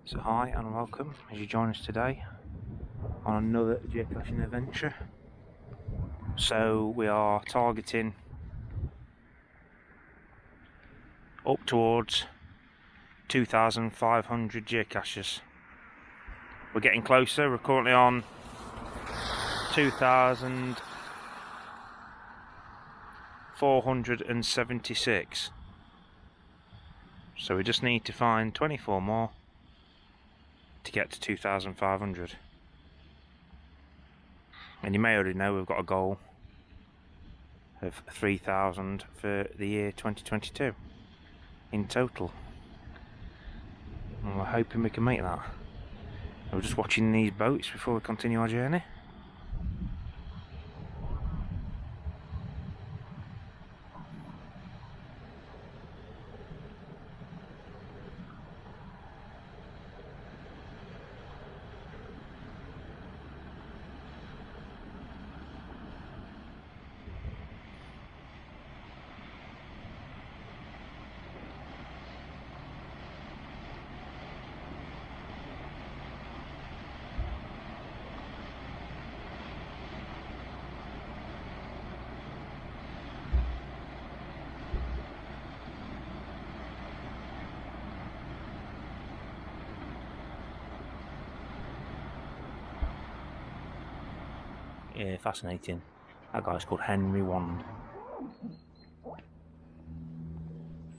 So hi and welcome as you join us today on another geocaching adventure. So we are targeting up towards 2,500 geocaches. We're getting closer. We're currently on 2,476. So we just need to find 24 more to get to 2,500. And you may already know we've got a goal of 3,000 for the year 2022 in total. And we're hoping we can make that. We're just watching these boats before we continue our journey. Yeah, fascinating. That guy's called Henry Wand.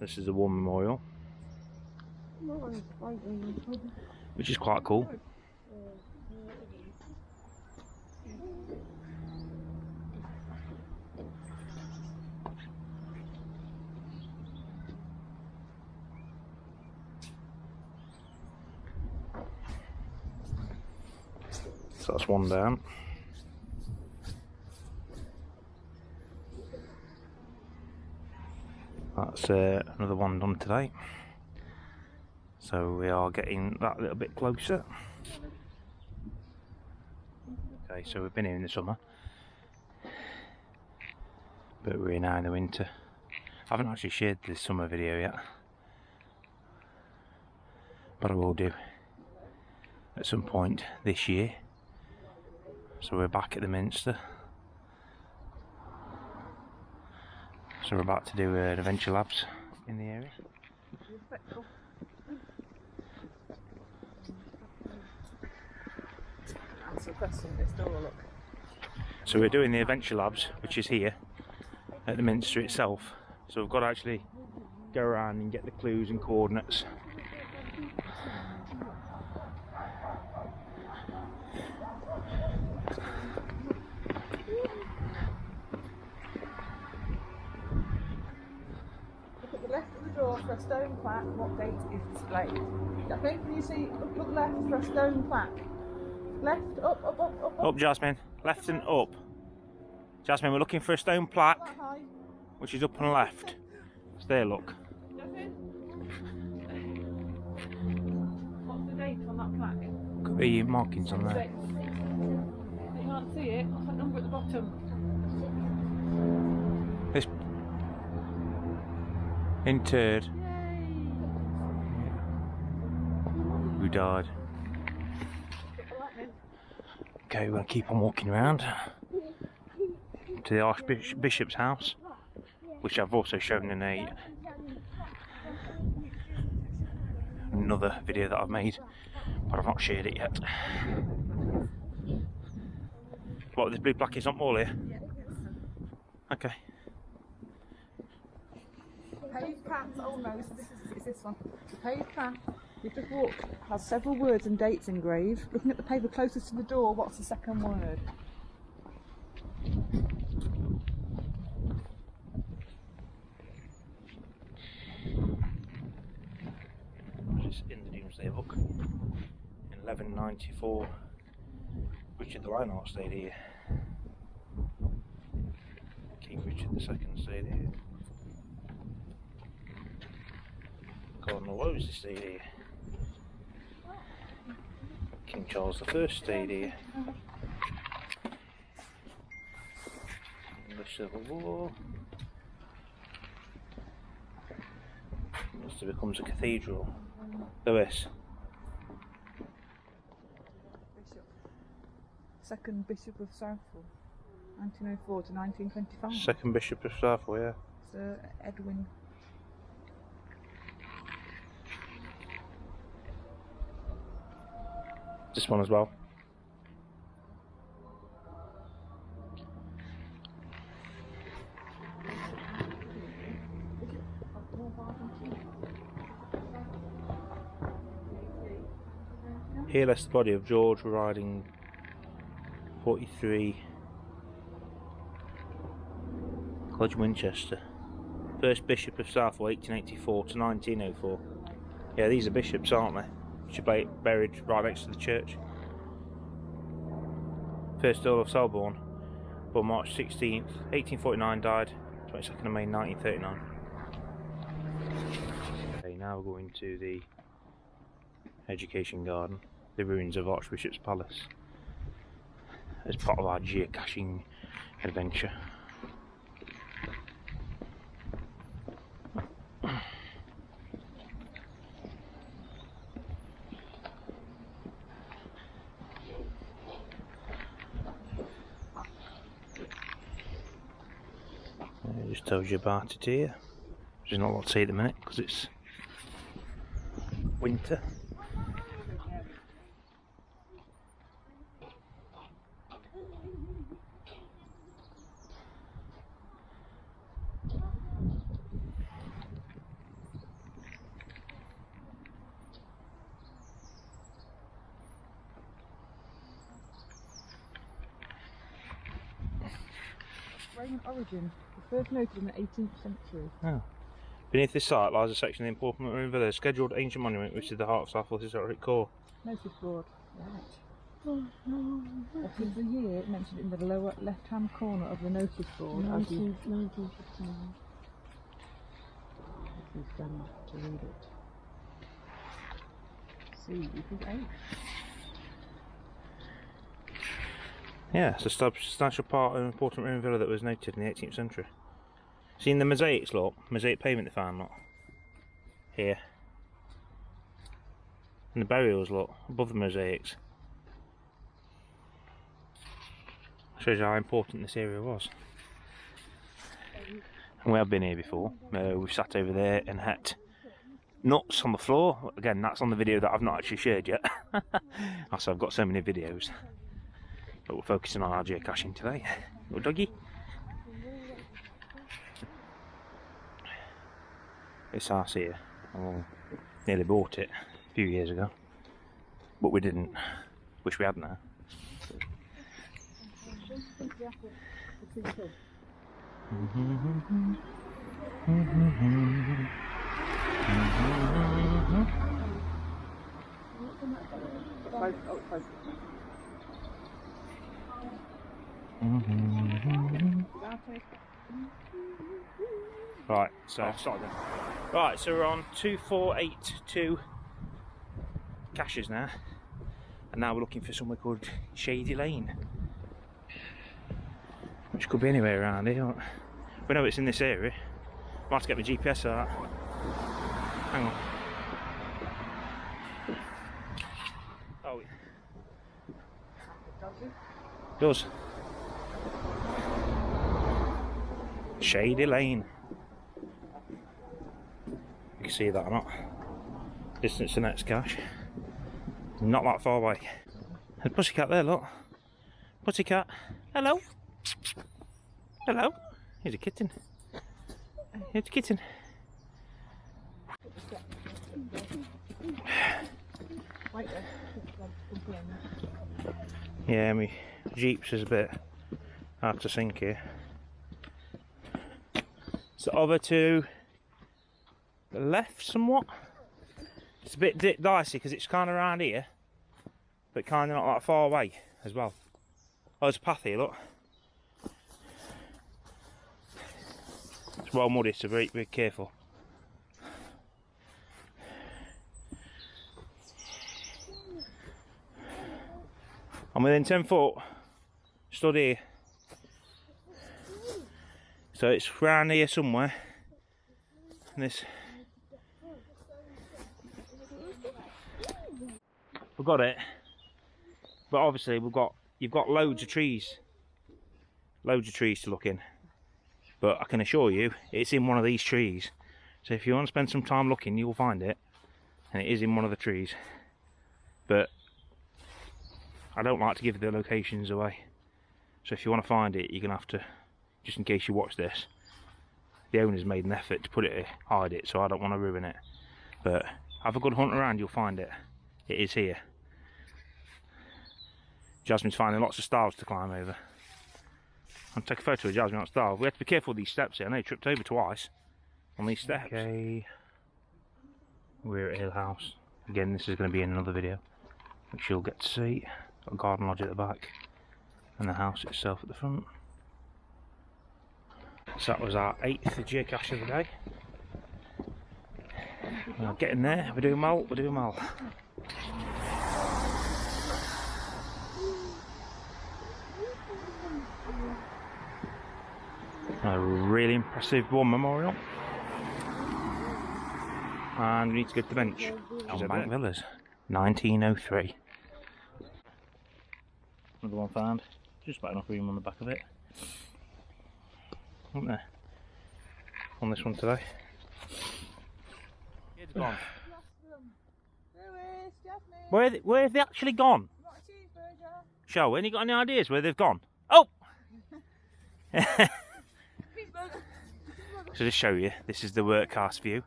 This is a war memorial, which is quite cool. So that's one down. That's another one done today. So we are getting that a little bit closer. Okay, so we've been here in the summer, but we're now in the winter. I haven't actually shared this summer video yet, but I will do at some point this year. So we're back at the Minster. So we're about to do an adventure labs in the area. So we're doing the adventure labs, which is here at the Minster itself. So we've got to actually go around and get the clues and coordinates. For a stone plaque, what date is displayed? Okay, can you see? Look left for a stone plaque. Left, up. Up, Jasmine. Left and up. Jasmine, we're looking for a stone plaque, which is up and left. So there, look. Jasmine? What's the date on that plaque? Got the markings on there. You can't see it. What's that number at the bottom? This interred. Who died. Okay, we're going to keep on walking around to the Archbishop's house, which I've also shown in another video that I've made, but I've not shared it yet. What, this blue plaque is not all here? Okay. Paved path, oh no, it's this one. Paved path, you just walk, has several words and dates engraved. Looking at the paper closest to the door, what's the second word? Just in the Doomsday Book. In 1194, Richard the Lionheart stayed here. King Richard II stayed here. Cardinal Wolsey stayed here. King Charles I stayed here. In the Civil War. Must have becomes a cathedral. Lewis, second Bishop of Southwell, 1904 to 1925. Second Bishop of Southwell, yeah. Sir Edwin. This one as well. Here lies the body of George riding 43 College Winchester. First Bishop of Southwell, 1884 to 1904. Yeah, these are bishops, aren't they? Which are buried right next to the church. First Earl of Selborne, born March 16th, 1849, died 22nd of May 1939. Okay, now we're going to the Education Garden, the ruins of Archbishop's Palace, as part of our geocaching adventure. It just tells you about it here. There's not a lot to see at the minute because it's winter. Roman origin, the first noted in the 18th century. Oh. Beneath this site lies a section of the important marine village, scheduled ancient monument which is the heart of Southwell's historic core. Notice board. Right. What is the year mentioned in the lower left-hand corner of the notice board? 1915. Please stand to read it. C equals 8. Yeah, it's a substantial part of an important marine villa that was noted in the 18th century. Seen the mosaics, look? Mosaic pavement they found, look. Here. And the burials, look, above the mosaics. Shows you how important this area was. And we have been here before. We've sat over there and had nuts on the floor. Again, that's on the video that I've not actually shared yet. Also, I've got so many videos. But we're focusing on our geocaching today. Little doggy. This house here, nearly bought it a few years ago, but we didn't. Wish we had now. Right, so we're on 2482 caches now, and now we're looking for somewhere called Shady Lane, which could be anywhere around here. We know it's in this area. I'll have to get my GPS out. Hang on. Oh, it does. Shady Lane. You can see that or not. Distance to next cache. Not that far away. There's a pussycat there, look. Pussycat. Hello. Hello. Here's a kitten. Here's a kitten. Yeah, my Jeep's is a bit hard to sink here. So over to the left somewhat. It's a bit dicey because it's kind of around here, but kind of not that far away as well. Oh, there's a path here, look. It's well muddy, so be careful. I'm within 10 foot, stood here. So it's round here somewhere. And this. We've got it. But obviously we've got you've got loads of trees to look in, but I can assure you it's in one of these trees. So if you want to spend some time looking, you'll find it, and it is in one of the trees. But I don't like to give the locations away, so if you want to find it, you're gonna have to, just in case you watch this, the owner's made an effort to hide it, so I don't want to ruin it. But have a good hunt around, you'll find it. It is here. Jasmine's finding lots of stars to climb over. I'll take a photo of Jasmine on star. We have to be careful with these steps here. I know you tripped over twice on these steps. Okay, we're at Hill House. Again, this is going to be in another video, which you'll get to see. Got a garden lodge at the back, and the house itself at the front. So that was our 8th geocache of the day. We're getting there, we're doing well, we're doing well. A really impressive war memorial. And we need to go to the bench. Bank Villas, 1903. Another one found. Just about enough room on the back of it. Isn't there? On this one today. Kids gone. Where have they actually gone? Show, any got any ideas where they've gone? Oh! So just show you, this is the workcast view.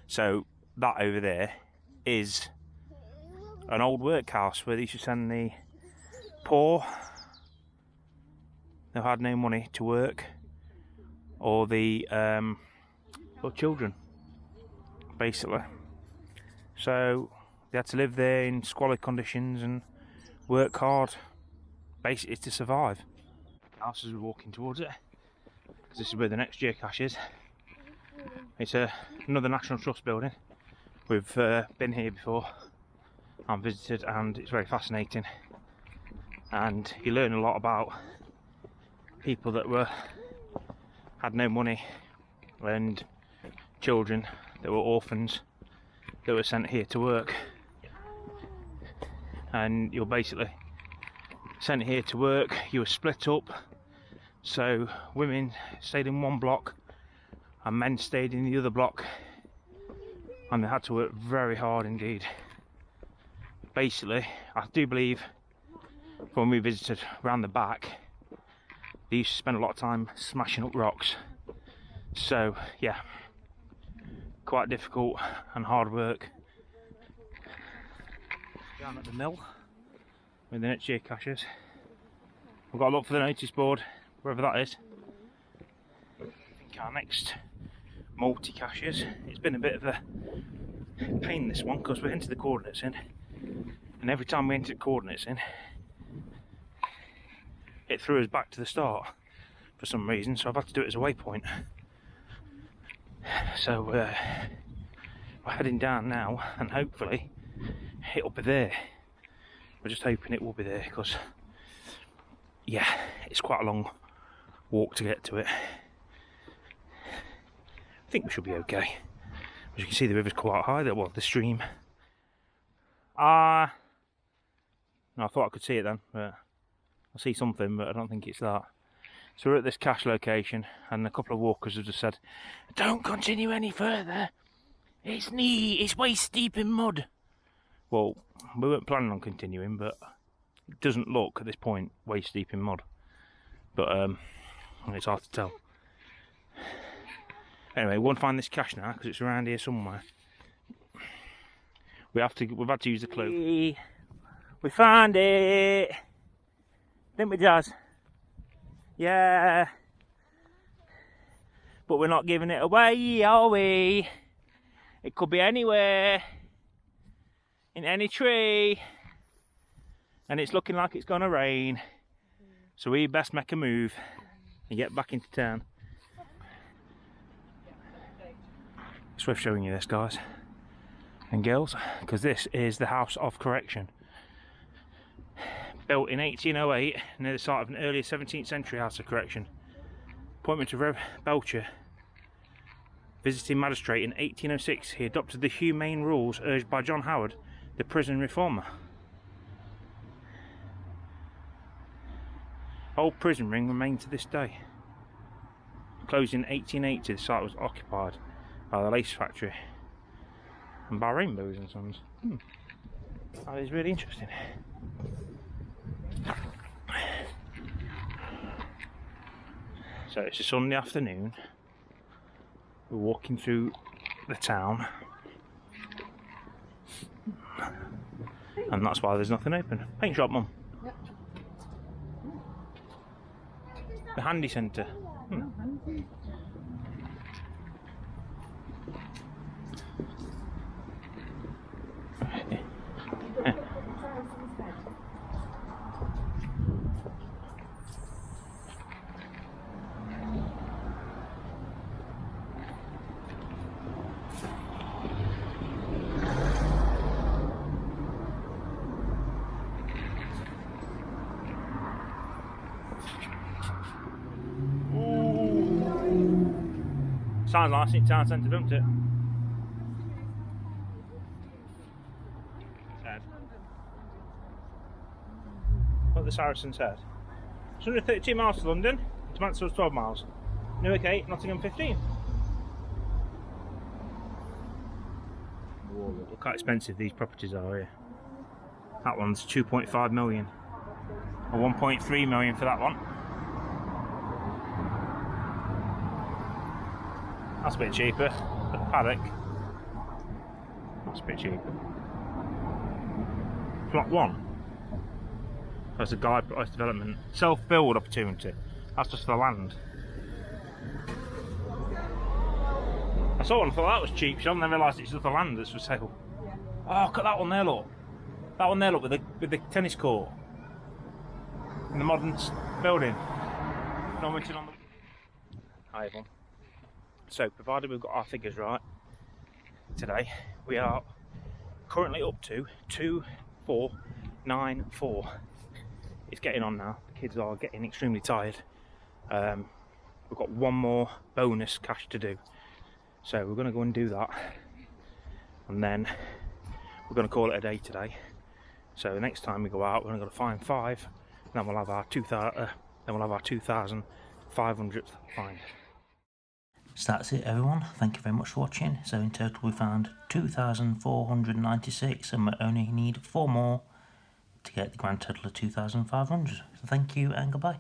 So that over there is an old workhouse where they used to send the poor, who had no money, to work, or the or children, basically. So they had to live there in squalid conditions and work hard, basically, to survive. House as we're walking towards it, because this is where the next geocache is. It's another National Trust building. We've been here before and visited, and it's very fascinating. And you learn a lot about people that had no money, and children that were orphans that were sent here to work. And you're basically sent here to work. You were split up, so women stayed in one block and men stayed in the other block, and they had to work very hard indeed. Basically, I do believe when we visited around the back, they used to spend a lot of time smashing up rocks. So yeah, quite difficult and hard work. Down at the mill with the next geocaches. We've got to look for the notice board, wherever that is. I think our next multi-caches, it's been a bit of a pain this one, because we entered the coordinates in, and every time we entered coordinates in, it threw us back to the start for some reason, so I've had to do it as a waypoint. So we're heading down now, and hopefully it'll be there. We're just hoping it will be there, because yeah, it's quite a long walk to get to it. I think we should be okay. As you can see, the river's quite high there. Well, the stream. No, I thought I could see it then, but I see something, but I don't think it's that. So we're at this cache location, and a couple of walkers have just said, "Don't continue any further. It's waist deep in mud." Well, we weren't planning on continuing, but it doesn't look at this point waist deep in mud. But it's hard to tell. Anyway, we won't find this cache now because it's around here somewhere. We've had to use the clue. We found it, didn't we, Jazz? Yeah. But we're not giving it away, are we? It could be anywhere, in any tree, and it's looking like it's gonna rain. So we best make a move and get back into town. It's worth showing you this, guys and girls, because this is the House of Correction. Built in 1808 near the site of an earlier 17th century House of Correction. Appointment of Rev Belcher, visiting magistrate in 1806, he adopted the humane rules urged by John Howard, the prison reformer. Old prison ring remains to this day. Closed in 1880, the site was occupied by the lace factory and by Rainbows and Sons. That is really interesting. So it's a Sunday afternoon. We're walking through the town, and that's why there's nothing open. Paint shop, Mum. Yep. The handy centre. Sounds like it's town centre, doesn't it? What the Saracen said. It's 132 miles to London, to Mansfield's 12 miles. Newark 8, Nottingham 15. Whoa, look how expensive these properties are here. That one's 2.5 million. Or 1.3 million for that one. That's a bit cheaper. The paddock. That's a bit cheaper. Plot 1. That's a guide price development. Self-build opportunity. That's just for the land. I saw one and thought that was cheap, Sean, then realised it's just the land that's for sale. Oh, look at that one there, look. That one there, look, with the tennis court. In the modern building. Normanton on the... Hi everyone. So, provided we've got our figures right today, we are currently up to 2494. It's getting on now. The kids are getting extremely tired. We've got one more bonus cache to do. So we're going to go and do that. And then we're going to call it a day today. So the next time we go out, we're going to go to find 5. And then we'll have our 2,500th find. So that's it everyone, thank you very much for watching. So in total we found 2,496 and we only need 4 more to get the grand total of 2,500. So thank you and goodbye.